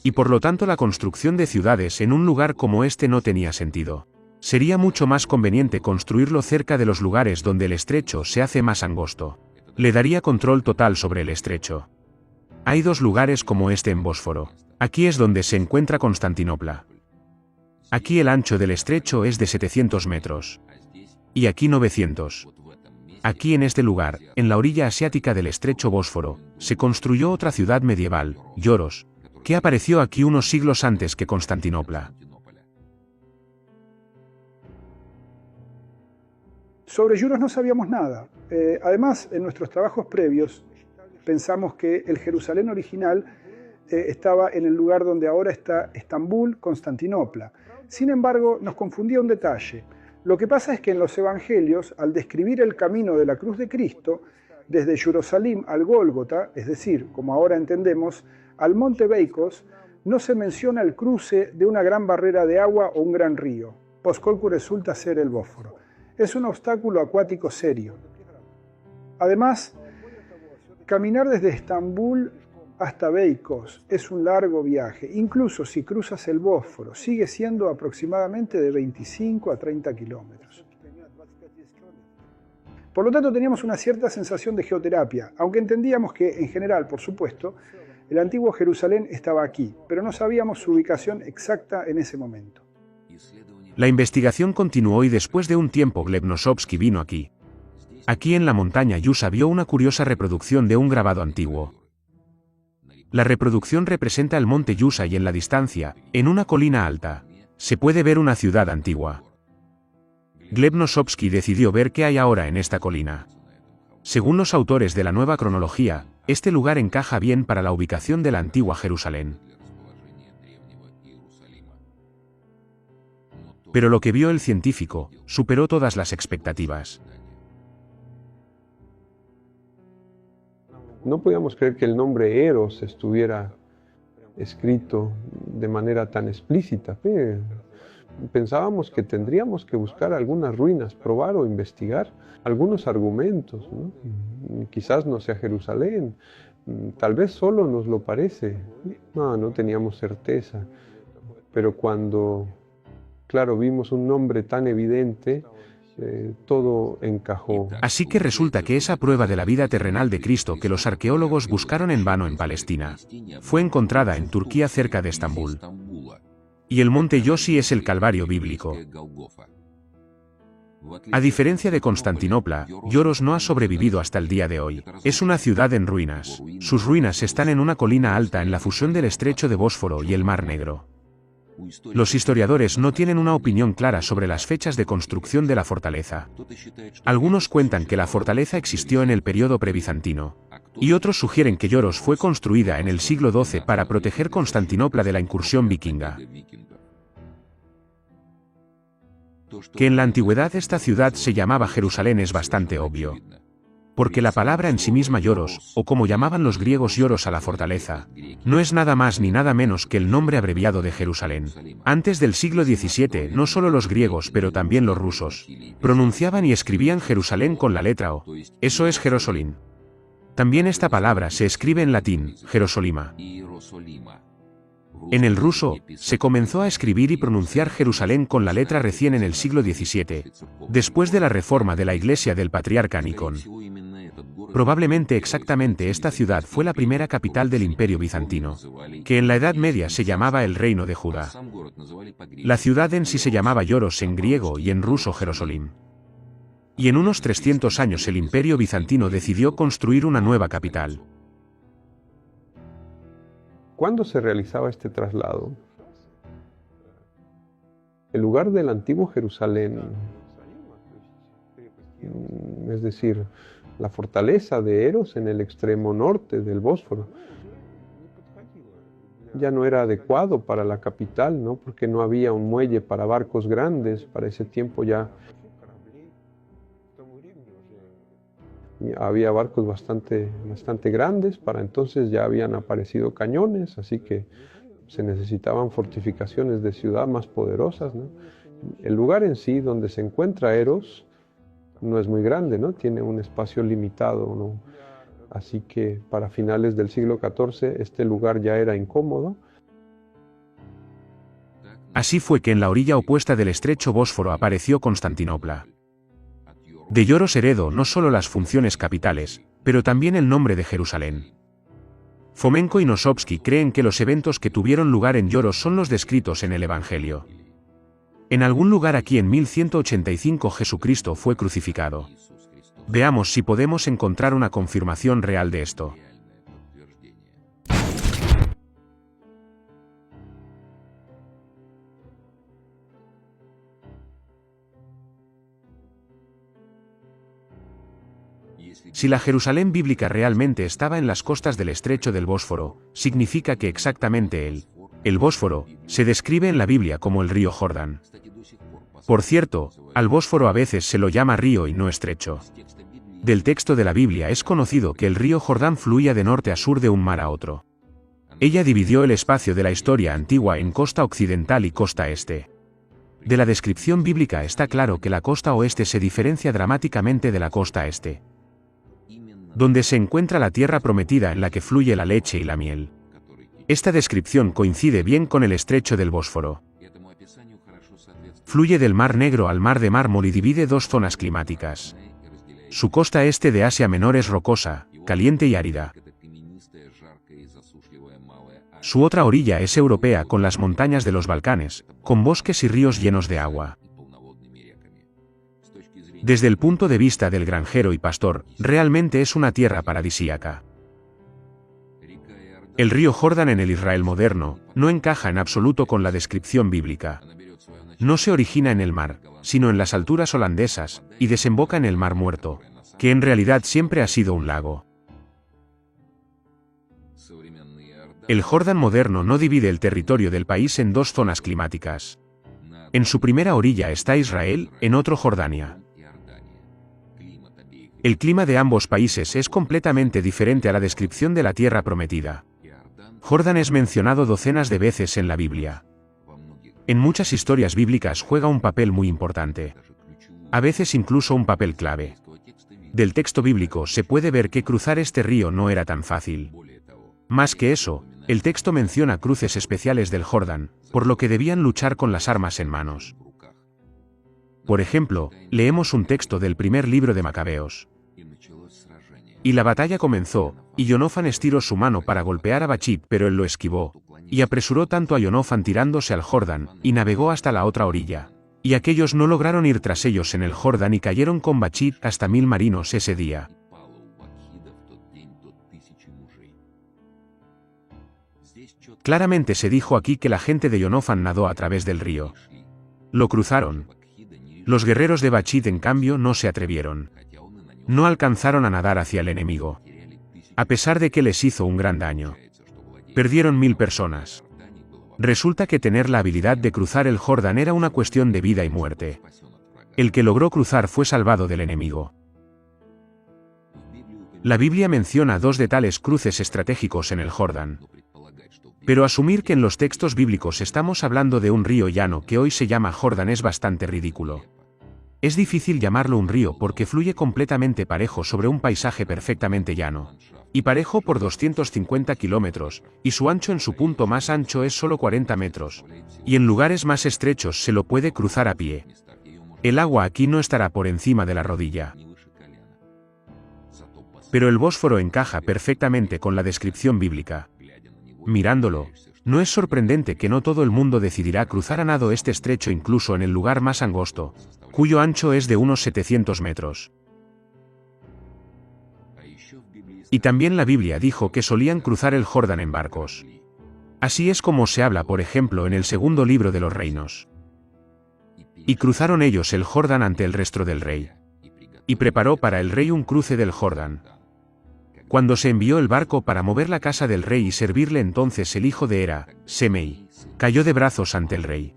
Y por lo tanto la construcción de ciudades en un lugar como este no tenía sentido. Sería mucho más conveniente construirlo cerca de los lugares donde el estrecho se hace más angosto. Le daría control total sobre el estrecho. Hay dos lugares como este en Bósforo. Aquí es donde se encuentra Constantinopla. Aquí el ancho del estrecho es de 700 metros. Y aquí 900. Aquí en este lugar, en la orilla asiática del estrecho Bósforo, se construyó otra ciudad medieval, Yoros, que apareció aquí unos siglos antes que Constantinopla.
Sobre Yoros no sabíamos nada. Además, en nuestros trabajos previos, pensamos que el Jerusalén original estaba en el lugar donde ahora está Estambul, Constantinopla. Sin embargo, nos confundía un detalle. Lo que pasa es que en los evangelios, al describir el camino de la cruz de Cristo, desde Jerusalén al Gólgota, es decir, como ahora entendemos, al monte Beicos, no se menciona el cruce de una gran barrera de agua o un gran río. Poscolcu resulta ser el Bósforo. Es un obstáculo acuático serio. Además, caminar desde Estambul hasta Beicos es un largo viaje. Incluso si cruzas el Bósforo, sigue siendo aproximadamente de 25 a 30 kilómetros. Por lo tanto, teníamos una cierta sensación de geoterapia, aunque entendíamos que, en general, por supuesto, el antiguo Jerusalén estaba aquí, pero no sabíamos su ubicación exacta en ese momento.
La investigación continuó y después de un tiempo Gleb Nosovsky vino aquí. Aquí en la montaña Yusa vio una curiosa reproducción de un grabado antiguo. La reproducción representa el monte Yusa y en la distancia, en una colina alta, se puede ver una ciudad antigua. Gleb Nosovsky decidió ver qué hay ahora en esta colina. Según los autores de la nueva cronología, este lugar encaja bien para la ubicación de la antigua Jerusalén. Pero lo que vio el científico superó todas las expectativas.
No podíamos creer que el nombre Eros estuviera escrito de manera tan explícita. Pensábamos que tendríamos que buscar algunas ruinas, probar o investigar algunos argumentos, ¿no? Quizás no sea Jerusalén, tal vez solo nos lo parece. No teníamos certeza. Pero cuando, claro, vimos un nombre tan evidente, todo encajó.
Así que resulta que esa prueba de la vida terrenal de Cristo que los arqueólogos buscaron en vano en Palestina, fue encontrada en Turquía cerca de Estambul. Y el monte Yosi es el Calvario bíblico. A diferencia de Constantinopla, Yoros no ha sobrevivido hasta el día de hoy. Es una ciudad en ruinas. Sus ruinas están en una colina alta en la fusión del estrecho de Bósforo y el Mar Negro. Los historiadores no tienen una opinión clara sobre las fechas de construcción de la fortaleza. Algunos cuentan que la fortaleza existió en el periodo prebizantino, y otros sugieren que Yoros fue construida en el siglo XII para proteger Constantinopla de la incursión vikinga. Que en la antigüedad esta ciudad se llamaba Jerusalén es bastante obvio. Porque la palabra en sí misma Yoros, o como llamaban los griegos Yoros a la fortaleza, no es nada más ni nada menos que el nombre abreviado de Jerusalén. Antes del siglo XVII, no solo los griegos pero también los rusos, pronunciaban y escribían Jerusalén con la letra O. Eso es Jerosolín. También esta palabra se escribe en latín, Jerosolima. En el ruso, se comenzó a escribir y pronunciar Jerusalén con la letra recién en el siglo XVII, después de la reforma de la iglesia del patriarca Nikon. Probablemente exactamente esta ciudad fue la primera capital del Imperio Bizantino, que en la Edad Media se llamaba el Reino de Judá. La ciudad en sí se llamaba Yoros en griego y en ruso Jerusalén. Y en unos 300 años el Imperio Bizantino decidió construir una nueva capital.
¿Cuándo se realizaba este traslado? El lugar del antiguo Jerusalén, es decir, la fortaleza de Eros en el extremo norte del Bósforo, ya no era adecuado para la capital, ¿no? Porque no había un muelle para barcos grandes. Para ese tiempo ya había barcos bastante grandes. Para entonces ya habían aparecido cañones, así que se necesitaban fortificaciones de ciudad más poderosas, ¿no? El lugar en sí donde se encuentra Eros no es muy grande, ¿no? Tiene un espacio limitado, ¿no? Así que para finales del siglo XIV este lugar ya era incómodo.
Así fue que en la orilla opuesta del estrecho Bósforo apareció Constantinopla. De Yoros heredó no solo las funciones capitales, pero también el nombre de Jerusalén. Fomenko y Nosovsky creen que los eventos que tuvieron lugar en Yoros son los descritos en el Evangelio. En algún lugar aquí en 1185 Jesucristo fue crucificado. Veamos si podemos encontrar una confirmación real de esto. Si la Jerusalén bíblica realmente estaba en las costas del estrecho del Bósforo, significa que exactamente el Bósforo, se describe en la Biblia como el río Jordán. Por cierto, al Bósforo a veces se lo llama río y no estrecho. Del texto de la Biblia es conocido que el río Jordán fluía de norte a sur de un mar a otro. Ella dividió el espacio de la historia antigua en costa occidental y costa este. De la descripción bíblica está claro que la costa oeste se diferencia dramáticamente de la costa este, donde se encuentra la tierra prometida en la que fluye la leche y la miel. Esta descripción coincide bien con el estrecho del Bósforo. Fluye del Mar Negro al Mar de Mármol y divide dos zonas climáticas. Su costa este de Asia Menor es rocosa, caliente y árida. Su otra orilla es europea con las montañas de los Balcanes, con bosques y ríos llenos de agua. Desde el punto de vista del granjero y pastor, realmente es una tierra paradisíaca. El río Jordán en el Israel moderno no encaja en absoluto con la descripción bíblica. No se origina en el mar, sino en las alturas holandesas, y desemboca en el Mar Muerto, que en realidad siempre ha sido un lago. El Jordán moderno no divide el territorio del país en dos zonas climáticas. En su primera orilla está Israel, en otro Jordania. El clima de ambos países es completamente diferente a la descripción de la tierra prometida. Jordán es mencionado docenas de veces en la Biblia. En muchas historias bíblicas juega un papel muy importante. A veces incluso un papel clave. Del texto bíblico se puede ver que cruzar este río no era tan fácil. Más que eso, el texto menciona cruces especiales del Jordán, por lo que debían luchar con las armas en manos. Por ejemplo, leemos un texto del primer libro de Macabeos. Y la batalla comenzó, y Jonofan estiró su mano para golpear a Bachit, pero él lo esquivó, y apresuró tanto a Jonofan tirándose al Jordán, y navegó hasta la otra orilla. Y aquellos no lograron ir tras ellos en el Jordán y cayeron con Bachit hasta 1000 marinos ese día. Claramente se dijo aquí que la gente de Jonofan nadó a través del río. Lo cruzaron. Los guerreros de Bachit en cambio no se atrevieron. No alcanzaron a nadar hacia el enemigo, a pesar de que les hizo un gran daño. Perdieron 1000 personas. Resulta que tener la habilidad de cruzar el Jordán era una cuestión de vida y muerte. El que logró cruzar fue salvado del enemigo. La Biblia menciona 2 de tales cruces estratégicos en el Jordán. Pero asumir que en los textos bíblicos estamos hablando de un río llano que hoy se llama Jordán es bastante ridículo. Es difícil llamarlo un río porque fluye completamente parejo sobre un paisaje perfectamente llano. y parejo por 250 kilómetros, y su ancho en su punto más ancho es solo 40 metros, y en lugares más estrechos se lo puede cruzar a pie. El agua aquí no estará por encima de la rodilla. Pero el Bósforo encaja perfectamente con la descripción bíblica. Mirándolo, no es sorprendente que no todo el mundo decidirá cruzar a nado este estrecho incluso en el lugar más angosto, cuyo ancho es de unos 700 metros. Y también la Biblia dijo que solían cruzar el Jordán en barcos. Así es como se habla, por ejemplo, en el segundo libro de los Reinos. Y cruzaron ellos el Jordán ante el rostro del rey. Y preparó para el rey un cruce del Jordán. Cuando se envió el barco para mover la casa del rey y servirle, entonces el hijo de Era, Semei, cayó de brazos ante el rey.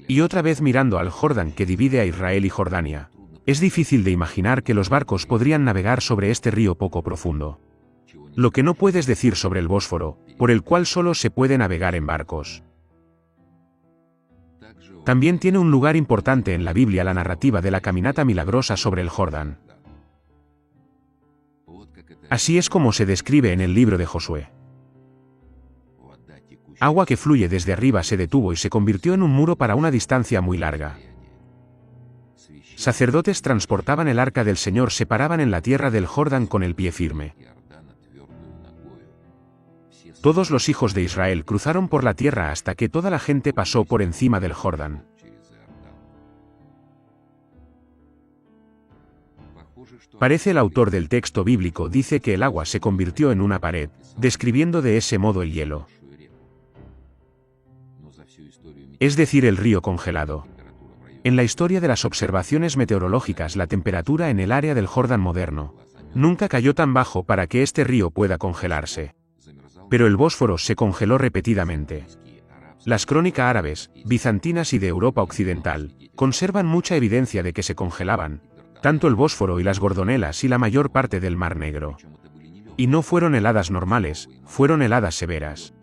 Y otra vez mirando al Jordán que divide a Israel y Jordania, es difícil de imaginar que los barcos podrían navegar sobre este río poco profundo. Lo que no puedes decir sobre el Bósforo, por el cual solo se puede navegar en barcos. También tiene un lugar importante en la Biblia la narrativa de la caminata milagrosa sobre el Jordán. Así es como se describe en el libro de Josué. Agua que fluye desde arriba se detuvo y se convirtió en un muro para una distancia muy larga. Sacerdotes transportaban el arca del Señor, se paraban en la tierra del Jordán con el pie firme. Todos los hijos de Israel cruzaron por la tierra hasta que toda la gente pasó por encima del Jordán. Parece el autor del texto bíblico dice que el agua se convirtió en una pared, describiendo de ese modo el hielo. Es decir, el río congelado. En la historia de las observaciones meteorológicas, la temperatura en el área del Jordán moderno nunca cayó tan bajo para que este río pueda congelarse. Pero el Bósforo se congeló repetidamente. Las crónicas árabes, bizantinas y de Europa occidental conservan mucha evidencia de que se congelaban, tanto el Bósforo y las Gordonelas y la mayor parte del Mar Negro. Y no fueron heladas normales, fueron heladas severas.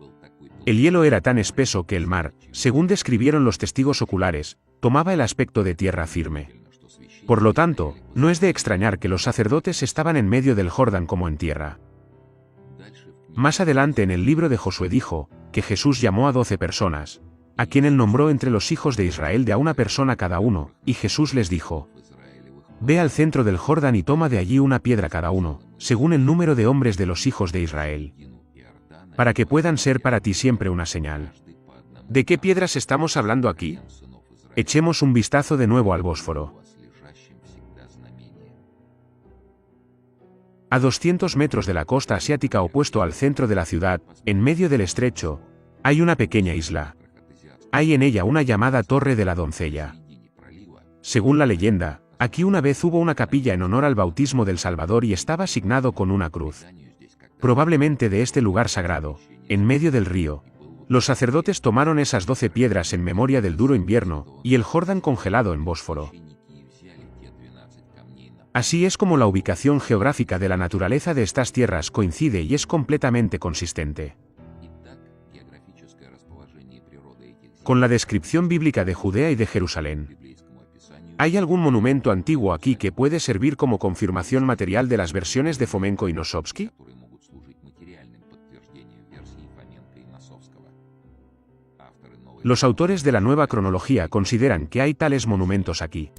El hielo era tan espeso que el mar, según describieron los testigos oculares, tomaba el aspecto de tierra firme. Por lo tanto, no es de extrañar que los sacerdotes estaban en medio del Jordán como en tierra. Más adelante en el libro de Josué dijo que Jesús llamó a 12 personas, a quien él nombró entre los hijos de Israel de a una persona cada uno, y Jesús les dijo: Ve al centro del Jordán y toma de allí una piedra cada uno, según el número de hombres de los hijos de Israel, para que puedan ser para ti siempre una señal. ¿De qué piedras estamos hablando aquí? Echemos un vistazo de nuevo al Bósforo. A 200 metros de la costa asiática opuesto al centro de la ciudad, en medio del estrecho, hay una pequeña isla. Hay en ella una llamada Torre de la Doncella. Según la leyenda, aquí una vez hubo una capilla en honor al bautismo del Salvador y estaba asignado con una cruz. Probablemente de este lugar sagrado, en medio del río, los sacerdotes tomaron esas 12 piedras en memoria del duro invierno y el Jordán congelado en Bósforo. Así es como la ubicación geográfica de la naturaleza de estas tierras coincide y es completamente consistente con la descripción bíblica de Judea y de Jerusalén. ¿Hay algún monumento antiguo aquí que puede servir como confirmación material de las versiones de Fomenko y Nosovsky? Los autores de la nueva cronología consideran que hay tales monumentos aquí.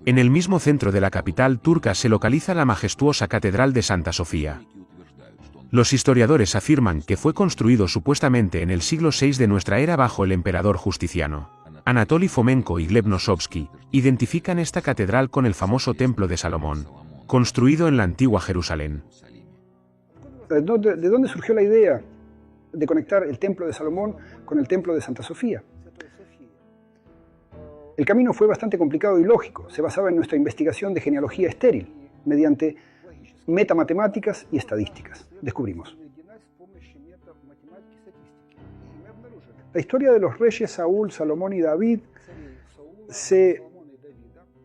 En el mismo centro de la capital turca se localiza la majestuosa Catedral de Santa Sofía. Los historiadores afirman que fue construido supuestamente en el siglo VI de nuestra era bajo el emperador Justiniano. Anatoly Fomenko y Gleb Nosovsky identifican esta catedral con el famoso Templo de Salomón, construido en la antigua Jerusalén.
¿De dónde surgió la idea de conectar el Templo de Salomón con el Templo de Santa Sofía? El camino fue bastante complicado y lógico. Se basaba en nuestra investigación de genealogía estéril, mediante metamatemáticas y estadísticas. Descubrimos. La historia de los reyes Saúl, Salomón y David se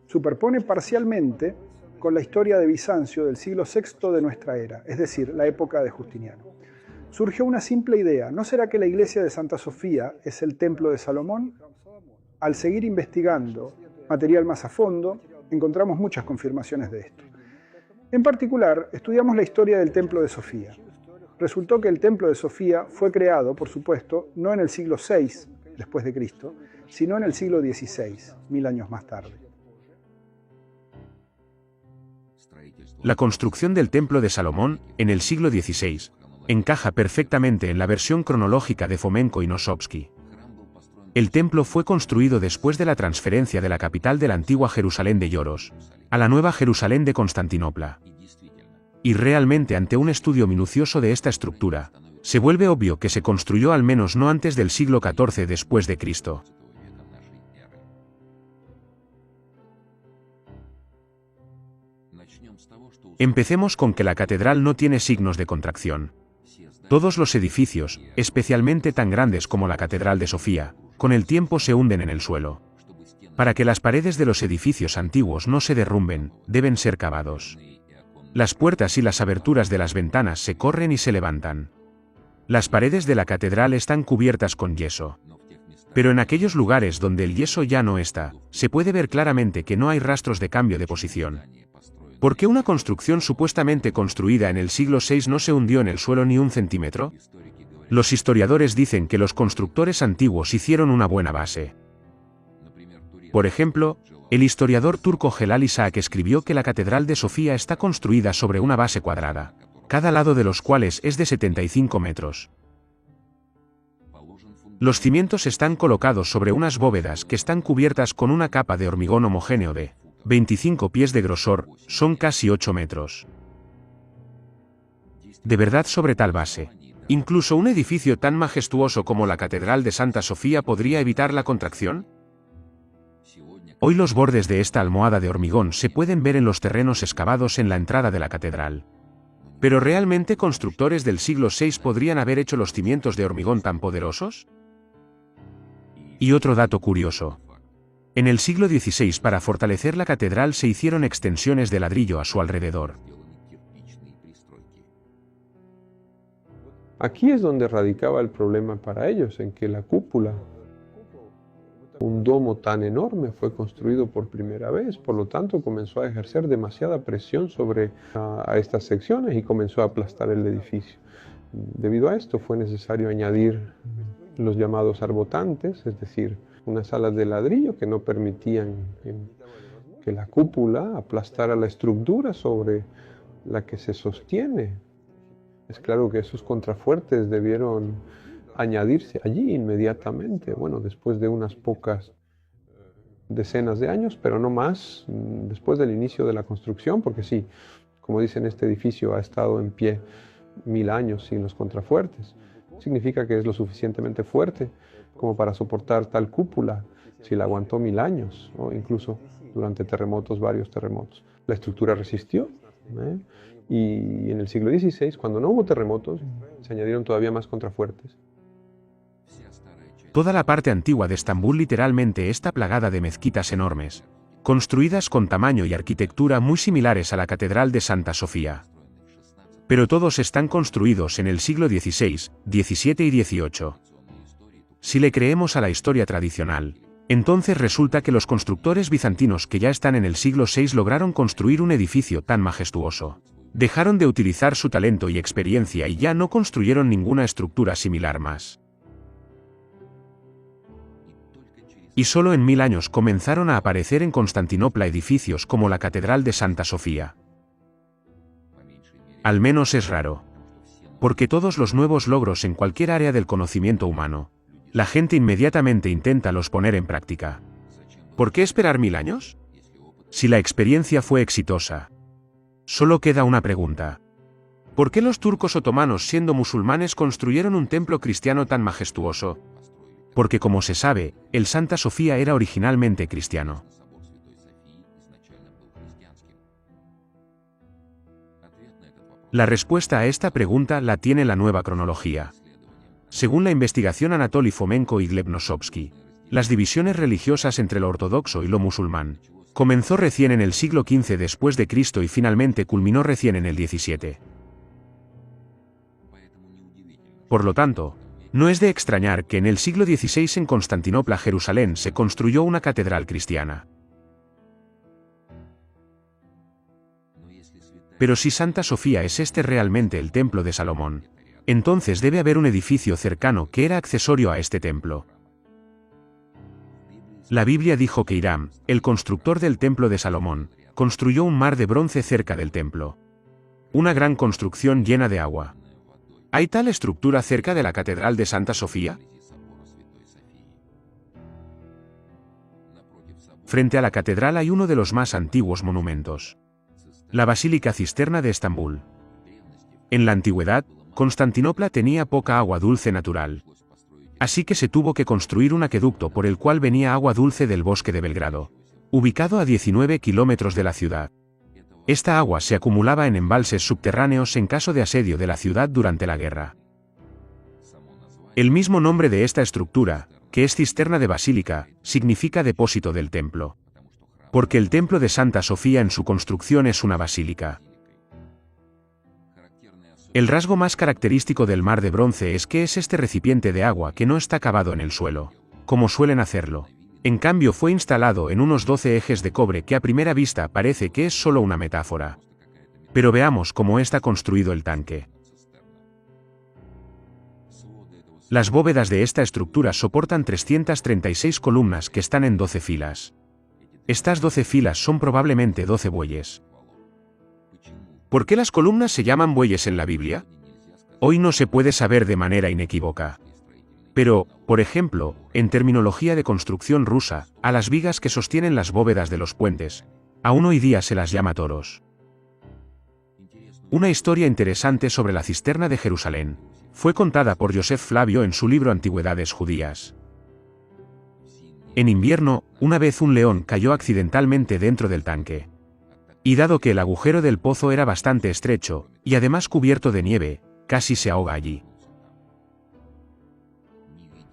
superpone parcialmente con la historia de Bizancio del siglo VI de nuestra era, es decir, la época de Justiniano. Surgió una simple idea: ¿no será que la iglesia de Santa Sofía es el templo de Salomón? Al seguir investigando material más a fondo, encontramos muchas confirmaciones de esto. En particular, estudiamos la historia del templo de Sofía. Resultó que el templo de Sofía fue creado, por supuesto, no en el siglo VI después de Cristo, sino en el siglo XVI, 1000 años más tarde.
La construcción del Templo de Salomón, en el siglo XVI, encaja perfectamente en la versión cronológica de Fomenko y Nosovsky. El templo fue construido después de la transferencia de la capital de la antigua Jerusalén de Yoros a la nueva Jerusalén de Constantinopla. Y realmente, ante un estudio minucioso de esta estructura, se vuelve obvio que se construyó al menos no antes del siglo XIV después de Cristo. Empecemos con que la catedral no tiene signos de contracción. Todos los edificios, especialmente tan grandes como la Catedral de Sofía, con el tiempo se hunden en el suelo. Para que las paredes de los edificios antiguos no se derrumben, deben ser cavados. Las puertas y las aberturas de las ventanas se corren y se levantan. Las paredes de la catedral están cubiertas con yeso. Pero en aquellos lugares donde el yeso ya no está, se puede ver claramente que no hay rastros de cambio de posición. ¿Por qué una construcción supuestamente construida en el siglo VI no se hundió en el suelo ni un centímetro? Los historiadores dicen que los constructores antiguos hicieron una buena base. Por ejemplo, el historiador turco Celal Isaac escribió que la Catedral de Sofía está construida sobre una base cuadrada, cada lado de los cuales es de 75 metros. Los cimientos están colocados sobre unas bóvedas que están cubiertas con una capa de hormigón homogéneo de 25 pies de grosor, son casi 8 metros. De verdad, sobre tal base, incluso un edificio tan majestuoso como la Catedral de Santa Sofía podría evitar la contracción. Hoy los bordes de esta almohada de hormigón se pueden ver en los terrenos excavados en la entrada de la catedral. ¿Pero realmente constructores del siglo VI podrían haber hecho los cimientos de hormigón tan poderosos? Y otro dato curioso. En el siglo XVI, para fortalecer la catedral, se hicieron extensiones de ladrillo a su alrededor.
Aquí es donde radicaba el problema para ellos, en que la cúpula, un domo tan enorme, fue construido por primera vez, por lo tanto comenzó a ejercer demasiada presión sobre a estas secciones y comenzó a aplastar el edificio. Debido a esto fue necesario añadir los llamados arbotantes, es decir, unas alas de ladrillo que no permitían que la cúpula aplastara la estructura sobre la que se sostiene. Es claro que esos contrafuertes debieron añadirse allí inmediatamente, bueno, después de unas pocas decenas de años, pero no más, después del inicio de la construcción, porque sí, como dicen, este edificio ha estado en pie 1000 años sin los contrafuertes. Significa que es lo suficientemente fuerte como para soportar tal cúpula, si la aguantó 1000 años, o incluso durante terremotos, varios terremotos. La estructura resistió, y en el siglo XVI, cuando no hubo terremotos, se añadieron todavía más contrafuertes.
Toda la parte antigua de Estambul literalmente está plagada de mezquitas enormes, construidas con tamaño y arquitectura muy similares a la Catedral de Santa Sofía. Pero todos están construidos en el siglo XVI, XVII y XVIII. Si le creemos a la historia tradicional, entonces resulta que los constructores bizantinos que ya están en el siglo VI lograron construir un edificio tan majestuoso. Dejaron de utilizar su talento y experiencia y ya no construyeron ninguna estructura similar más. Y solo en 1000 años comenzaron a aparecer en Constantinopla edificios como la Catedral de Santa Sofía. Al menos es raro. Porque todos los nuevos logros en cualquier área del conocimiento humano, la gente inmediatamente intenta los poner en práctica. ¿Por qué esperar 1000 años? Si la experiencia fue exitosa. Solo queda una pregunta. ¿Por qué los turcos otomanos, siendo musulmanes, construyeron un templo cristiano tan majestuoso? Porque, como se sabe, el Santa Sofía era originalmente cristiano. La respuesta a esta pregunta la tiene la nueva cronología. Según la investigación Anatoly Fomenko y Gleb Nosovsky, las divisiones religiosas entre lo ortodoxo y lo musulmán Comenzó recién en el siglo XV después de Cristo y finalmente culminó recién en el XVII. Por lo tanto, no es de extrañar que en el siglo XVI en Constantinopla, Jerusalén, se construyó una catedral cristiana. Pero si Santa Sofía es realmente el templo de Salomón, entonces debe haber un edificio cercano que era accesorio a este templo. La Biblia dijo que Hiram, el constructor del templo de Salomón, construyó un mar de bronce cerca del templo. Una gran construcción llena de agua. ¿Hay tal estructura cerca de la Catedral de Santa Sofía? Frente a la catedral hay uno de los más antiguos monumentos. La Basílica Cisterna de Estambul. En la antigüedad, Constantinopla tenía poca agua dulce natural. Así que se tuvo que construir un acueducto por el cual venía agua dulce del bosque de Belgrado, ubicado a 19 kilómetros de la ciudad. Esta agua se acumulaba en embalses subterráneos en caso de asedio de la ciudad durante la guerra. El mismo nombre de esta estructura, que es cisterna de basílica, significa depósito del templo. Porque el templo de Santa Sofía en su construcción es una basílica. El rasgo más característico del mar de bronce es que es este recipiente de agua que no está cavado en el suelo, como suelen hacerlo. En cambio fue instalado en unos 12 ejes de cobre que a primera vista parece que es solo una metáfora. Pero veamos cómo está construido el tanque. Las bóvedas de esta estructura soportan 336 columnas que están en 12 filas. Estas 12 filas son probablemente 12 bueyes. ¿Por qué las columnas se llaman bueyes en la Biblia? Hoy no se puede saber de manera inequívoca. Pero, por ejemplo, en terminología de construcción rusa, a las vigas que sostienen las bóvedas de los puentes, aún hoy día se las llama toros. Una historia interesante sobre la cisterna de Jerusalén fue contada por Joseph Flavio en su libro Antigüedades Judías. En invierno, una vez un león cayó accidentalmente dentro del tanque. Y dado que el agujero del pozo era bastante estrecho, y además cubierto de nieve, casi se ahoga allí.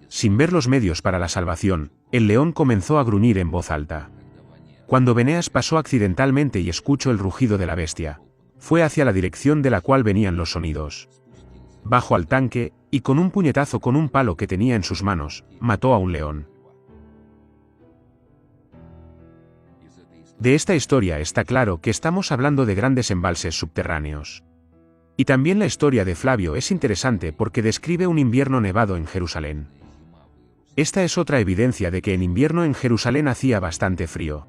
Sin ver los medios para la salvación, el león comenzó a gruñir en voz alta. Cuando Beneas pasó accidentalmente y escuchó el rugido de la bestia, fue hacia la dirección de la cual venían los sonidos. Bajó al tanque, y con un puñetazo con un palo que tenía en sus manos, mató a un león. De esta historia está claro que estamos hablando de grandes embalses subterráneos. Y también la historia de Flavio es interesante porque describe un invierno nevado en Jerusalén. Esta es otra evidencia de que en invierno en Jerusalén hacía bastante frío.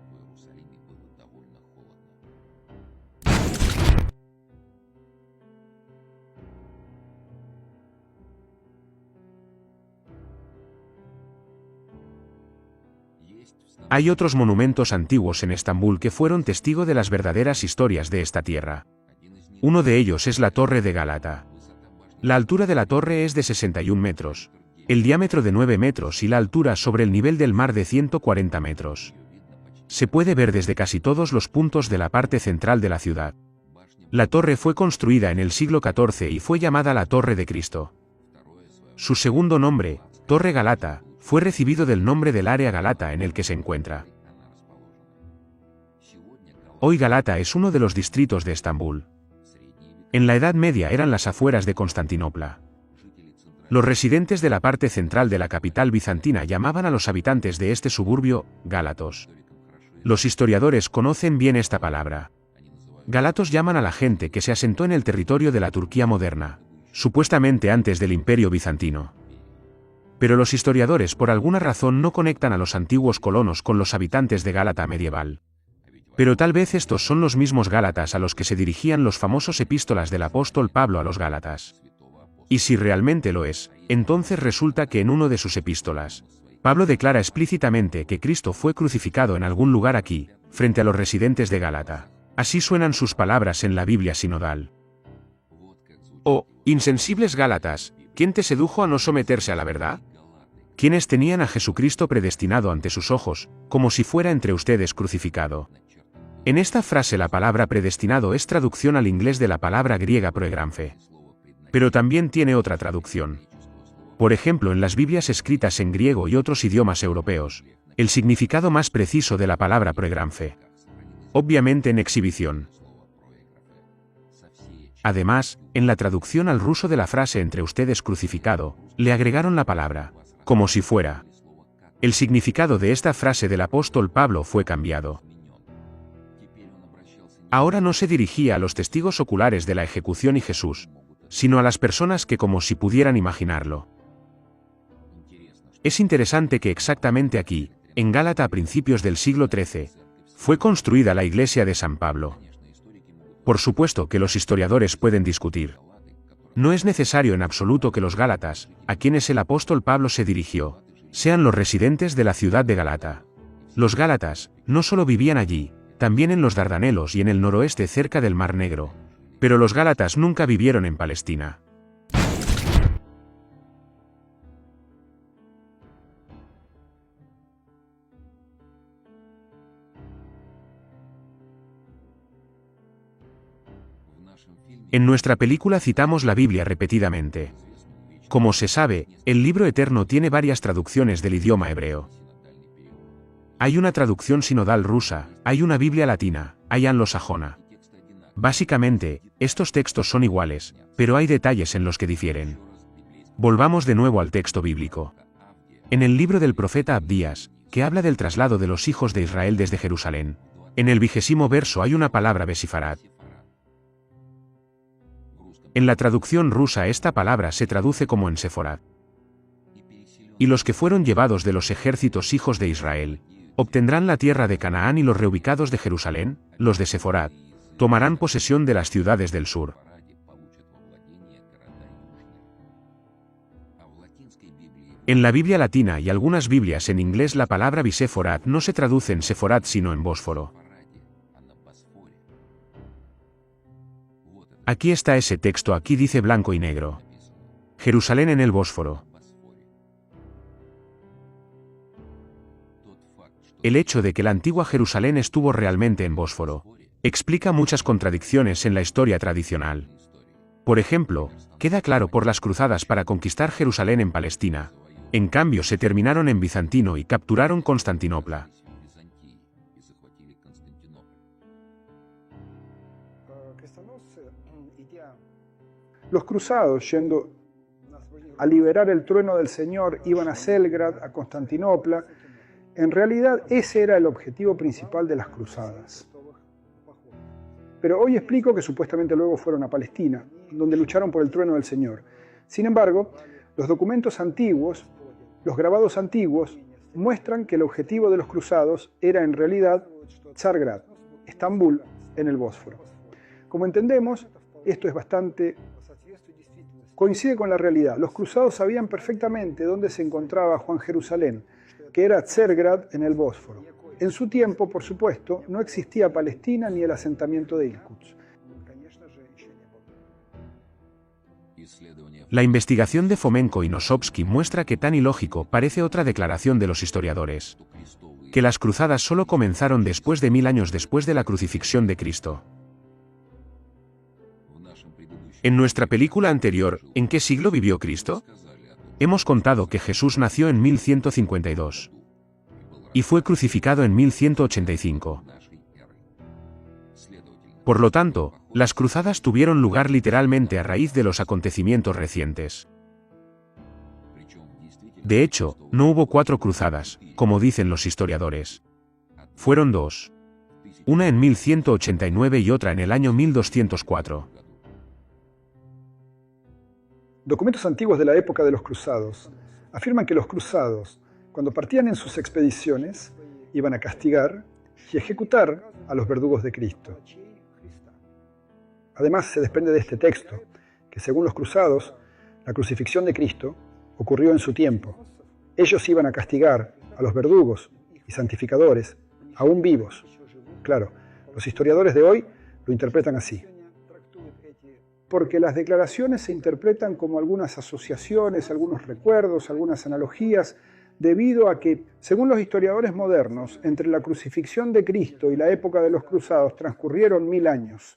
Hay otros monumentos antiguos en Estambul que fueron testigo de las verdaderas historias de esta tierra. Uno de ellos es la Torre de Gálata. La altura de la torre es de 61 metros, el diámetro de 9 metros y la altura sobre el nivel del mar de 140 metros. Se puede ver desde casi todos los puntos de la parte central de la ciudad. La torre fue construida en el siglo XIV y fue llamada la Torre de Cristo. Su segundo nombre, Torre Galata, fue recibido del nombre del área Galata en el que se encuentra. Hoy Galata es uno de los distritos de Estambul. En la Edad Media eran las afueras de Constantinopla. Los residentes de la parte central de la capital bizantina llamaban a los habitantes de este suburbio, gálatos. Los historiadores conocen bien esta palabra. Gálatos llaman a la gente que se asentó en el territorio de la Turquía moderna, supuestamente antes del Imperio Bizantino. Pero los historiadores por alguna razón no conectan a los antiguos colonos con los habitantes de Gálata medieval. Pero tal vez estos son los mismos gálatas a los que se dirigían los famosos epístolas del apóstol Pablo a los gálatas. Y si realmente lo es, entonces resulta que en uno de sus epístolas, Pablo declara explícitamente que Cristo fue crucificado en algún lugar aquí, frente a los residentes de Gálata. Así suenan sus palabras en la Biblia sinodal. Oh, insensibles gálatas, ¿quién te sedujo a no someterse a la verdad? Quienes tenían a Jesucristo predestinado ante sus ojos, como si fuera entre ustedes crucificado. En esta frase la palabra predestinado es traducción al inglés de la palabra griega proegranfe. Pero también tiene otra traducción. Por ejemplo, en las Biblias escritas en griego y otros idiomas europeos, El significado más preciso de la palabra proegramfe. Obviamente en exhibición. Además, en la traducción al ruso de la frase entre ustedes crucificado, le agregaron la palabra, como si fuera. El significado de esta frase del apóstol Pablo fue cambiado. Ahora no se dirigía a los testigos oculares de la ejecución y Jesús, sino a las personas que como si pudieran imaginarlo. Es interesante que exactamente aquí, en Gálata a principios del siglo XIII, fue construida la iglesia de San Pablo. Por supuesto que los historiadores pueden discutir. No es necesario en absoluto que los gálatas, a quienes el apóstol Pablo se dirigió, sean los residentes de la ciudad de Galata. Los gálatas no solo vivían allí, también en los Dardanelos y en el noroeste cerca del Mar Negro. Pero los gálatas nunca vivieron en Palestina. En nuestra película citamos la Biblia repetidamente. Como se sabe, el libro eterno tiene varias traducciones del idioma hebreo. Hay una traducción sinodal rusa, hay una Biblia latina, hay anglosajona. Básicamente, estos textos son iguales, pero hay detalles en los que difieren. Volvamos de nuevo al texto bíblico. En el libro del profeta Abdías, que habla del traslado de los hijos de Israel desde Jerusalén, en el 20º verso hay una palabra Besifarat. En la traducción rusa esta palabra se traduce como en Seforat. Y los que fueron llevados de los ejércitos hijos de Israel, obtendrán la tierra de Canaán y los reubicados de Jerusalén, los de Seforat, tomarán posesión de las ciudades del sur. En la Biblia latina y algunas Biblias en inglés la palabra Biseforat no se traduce en Seforat sino en Bósforo. Aquí está ese texto, aquí dice blanco y negro. Jerusalén en el Bósforo. El hecho de que la antigua Jerusalén estuvo realmente en Bósforo explica muchas contradicciones en la historia tradicional. Por ejemplo, queda claro por las cruzadas para conquistar Jerusalén en Palestina. En cambio se terminaron en Bizantino y capturaron Constantinopla.
Los cruzados, yendo a liberar el trueno del Señor, iban a Selgrad, a Constantinopla. En realidad ese era el objetivo principal de las cruzadas. Pero hoy explico que supuestamente luego fueron a Palestina, donde lucharon por el trueno del Señor. Sin embargo, los documentos antiguos, los grabados antiguos, muestran que el objetivo de los cruzados era en realidad Tsargrad, Estambul, en el Bósforo. Como entendemos, esto es coincide con la realidad. Los cruzados sabían perfectamente dónde se encontraba Juan Jerusalén, que era Tsargrad en el Bósforo. En su tiempo, por supuesto, no existía Palestina ni el asentamiento de Irkutsk.
La investigación de Fomenko y Nosovsky muestra que tan ilógico parece otra declaración de los historiadores. Que las cruzadas solo comenzaron después de 1000 años después de la crucifixión de Cristo. En nuestra película anterior, ¿en qué siglo vivió Cristo? Hemos contado que Jesús nació en 1152. Y fue crucificado en 1185. Por lo tanto, las cruzadas tuvieron lugar literalmente a raíz de los acontecimientos recientes. De hecho, no hubo 4 cruzadas, como dicen los historiadores. Fueron 2. Una en 1189 y otra en el año 1204.
Documentos antiguos de la época de los cruzados afirman que los cruzados, cuando partían en sus expediciones, iban a castigar y ejecutar a los verdugos de Cristo. Además, se desprende de este texto que, según los cruzados, la crucifixión de Cristo ocurrió en su tiempo. Ellos iban a castigar a los verdugos y santificadores, aún vivos. Claro, los historiadores de hoy lo interpretan así. Porque las declaraciones se interpretan como algunas asociaciones, algunos recuerdos, algunas analogías, debido a que, según los historiadores modernos, entre la crucifixión de Cristo y la época de los cruzados transcurrieron 1000 años.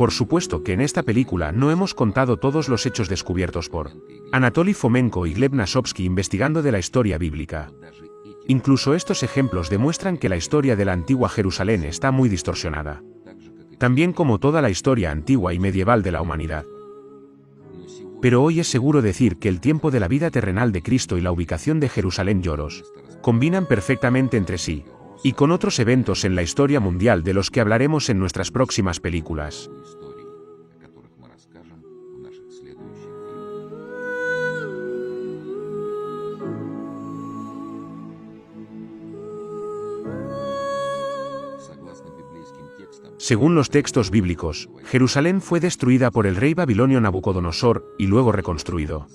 Por supuesto que en esta película no hemos contado todos los hechos descubiertos por Anatoly Fomenko y Gleb Nasovsky investigando de la historia bíblica. Incluso estos ejemplos demuestran que la historia de la antigua Jerusalén está muy distorsionada. También como toda la historia antigua y medieval de la humanidad. Pero hoy es seguro decir que el tiempo de la vida terrenal de Cristo y la ubicación de Jerusalén Lloros combinan perfectamente entre sí, y con otros eventos en la historia mundial de los que hablaremos en nuestras próximas películas. Según los textos bíblicos, Jerusalén fue destruida por el rey babilonio Nabucodonosor y luego reconstruido.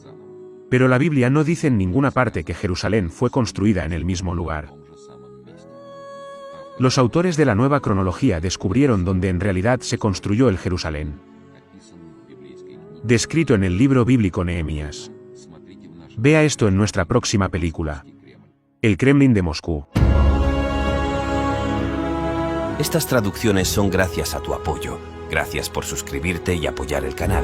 Pero la Biblia no dice en ninguna parte que Jerusalén fue construida en el mismo lugar. Los autores de la nueva cronología descubrieron dónde en realidad se construyó el Jerusalén. Descrito en el libro bíblico Nehemías. Vea esto en nuestra próxima película. El Kremlin de Moscú.
Estas traducciones son gracias a tu apoyo. Gracias por suscribirte y apoyar el canal.